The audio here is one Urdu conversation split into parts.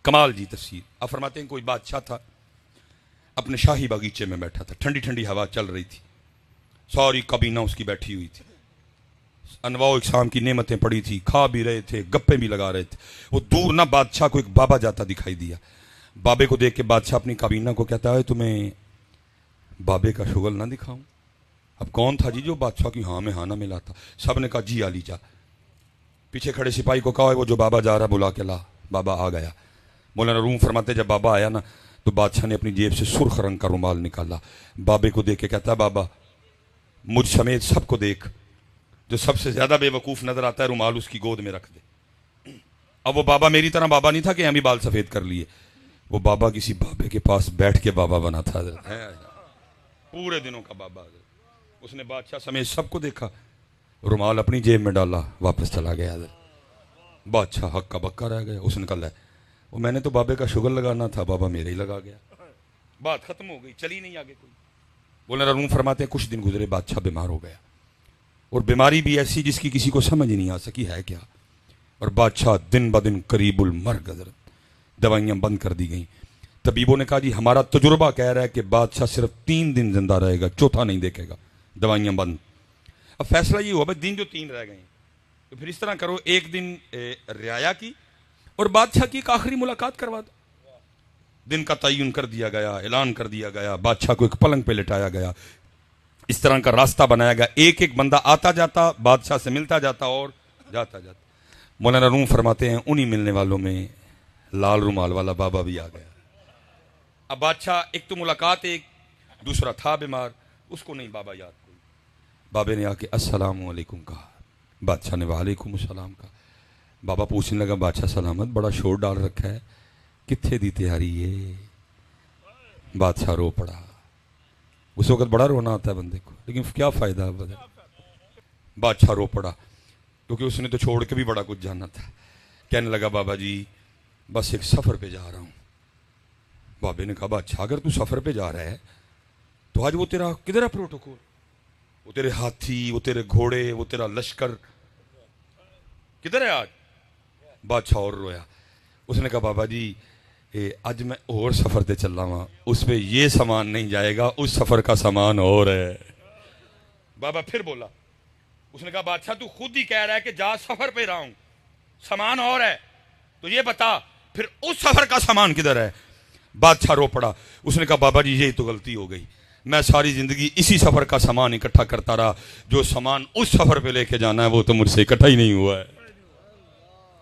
کمال جی تفسیر. آپ فرماتے ہیں کوئی بادشاہ تھا اپنے شاہی باغیچے میں بیٹھا تھا, ٹھنڈی ٹھنڈی ہوا چل رہی تھی, ساری کابینہ اس کی بیٹھی ہوئی تھی, انواع و اقسام کی نعمتیں پڑی تھی, کھا بھی رہے تھے, گپے بھی لگا رہے تھے. وہ دور نہ بادشاہ کو ایک بابا جاتا دکھائی دیا. بابے کو دیکھ کے بادشاہ اپنی کابینہ کو کہتا ہے تمہیں بابے کا شغل نہ دکھاؤں. اب کون تھا جی جو بادشاہ کی ہاں میں ہاں نہ ملا تھا؟ سب نے کہا جی علی جا. پیچھے کھڑے سپاہی کو کہا وہ جو بابا جا رہا بلا کے لا. بابا آ گیا. مولانا روم فرماتے جب بابا آیا نا تو بادشاہ نے اپنی جیب سے سرخ رنگ کا رومال نکالا, بابے کو دیکھ کے کہتا ہے بابا مجھ سمیت سب کو دیکھ, جو سب سے زیادہ بے وقوف نظر آتا ہے رومال اس کی گود میں رکھ دے. اب وہ بابا میری طرح بابا نہیں تھا کہ ہمیں بال سفید کر لیے, وہ بابا کسی بابے کے پاس بیٹھ کے بابا بنا تھا, پورے دنوں کا بابا. اس نے بادشاہ سمیت سب کو دیکھا, رومال اپنی جیب میں ڈالا, واپس چلا گیا. بادشاہ ہکا بکا رہ گیا. اس نے کہا وہ میں نے تو بابے کا شگل لگانا تھا, بابا میرے ہی لگا گیا. بات ختم ہو گئی, چلی نہیں آگے کوئی. مولانا روم فرماتے ہیں کچھ دن گزرے, بادشاہ بیمار ہو گیا, اور بیماری بھی ایسی جس کی کسی کو سمجھ نہیں آ سکی ہے کیا. اور بادشاہ دن بدن قریب المرگ, حضرت دوائیاں بند کر دی گئیں. طبیبوں نے کہا جی ہمارا تجربہ کہہ رہا ہے کہ بادشاہ صرف 3 دن زندہ رہے گا, چوتھا نہیں دیکھے گا. دوائیاں بند. اب فیصلہ یہ ہوا بھائی دن جو 3 رہ گئے ہیں تو پھر اس طرح کرو, ایک دن رعایا کی اور بادشاہ کی ایک آخری ملاقات کروا دو. دن کا تعین کر دیا گیا, اعلان کر دیا گیا, بادشاہ کو ایک پلنگ پہ لٹایا گیا, اس طرح کا راستہ بنایا گیا, ایک ایک بندہ آتا جاتا بادشاہ سے ملتا جاتا اور جاتا جاتا. مولانا روم فرماتے ہیں انہی ملنے والوں میں لال رومال والا بابا بھی آ گیا. اب بادشاہ ایک تو ملاقات, ایک دوسرا تھا بیمار, اس کو نہیں بابا یاد کوئی. بابے نے آ کے السلام علیکم کہا, بادشاہ نے وعلیکم السلام کہا. بابا پوچھنے لگا بادشاہ سلامت, بڑا شور ڈال رکھا ہے, کتنے دی تیاری ہے؟ بادشاہ رو پڑا. اس وقت بڑا رونا آتا ہے بندے کو, لیکن کیا فائدہ. بادشاہ رو پڑا کیونکہ اس نے تو چھوڑ کے بھی بڑا کچھ جانا تھا. کہنے لگا بابا جی بس ایک سفر پہ جا رہا ہوں. بابے نے کہا بادشاہ اگر تو سفر پہ جا رہا ہے تو آج وہ تیرا کدھر ہے پروٹوکول, وہ تیرے ہاتھی, وہ تیرے گھوڑے, وہ تیرا لشکر کدھر ہے آج؟ بادشاہ اور رویا. اس نے کہا بابا جی آج میں اور سفر تے چل رہا ہوں, اس پہ یہ سامان نہیں جائے گا, اس سفر کا سامان اور ہے. بابا پھر بولا. اس نے کہا بادشاہ تو خود ہی کہہ رہا ہے کہ جا سفر پہ رہا ہوں, سامان اور ہے, تو یہ بتا پھر اس سفر کا سامان کدھر ہے؟ بادشاہ رو پڑا. اس نے کہا بابا جی یہی تو غلطی ہو گئی, میں ساری زندگی اسی سفر کا سامان اکٹھا کرتا رہا, جو سامان اس سفر پہ لے کے جانا ہے وہ تو مجھ سے اکٹھا ہی نہیں ہوا ہے.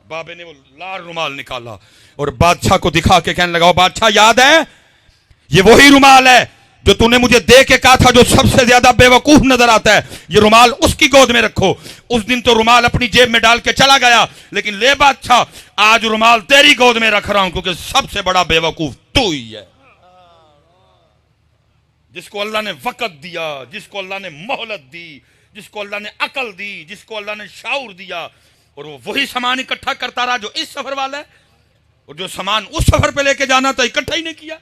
بابے نے وہ لال رومال نکالا اور بادشاہ کو دکھا کے کہنے لگا بادشاہ یاد ہے یہ وہی رومال ہے جو تو نے مجھے دے کے کہا تھا جو سب سے زیادہ بے وقوف نظر آتا ہے, یہ رومال اس کی گود میں رکھو. اس دن تو رومال اپنی جیب میں ڈال کے چلا گیا, لیکن لے بادشاہ آج رومال تیری گود میں رکھ رہا ہوں کیونکہ سب سے بڑا بے وقوف تو ہی ہے. جس کو اللہ نے وقت دیا, جس کو اللہ نے مہلت دی, جس کو اللہ نے عقل دی, جس کو اللہ نے شعور دیا, اور وہ وہی سامان اکٹھا کرتا رہا جو اس سفر والا ہے, اور جو سامان اس سفر پہ لے کے جانا تھا اکٹھا ہی نہیں کیا.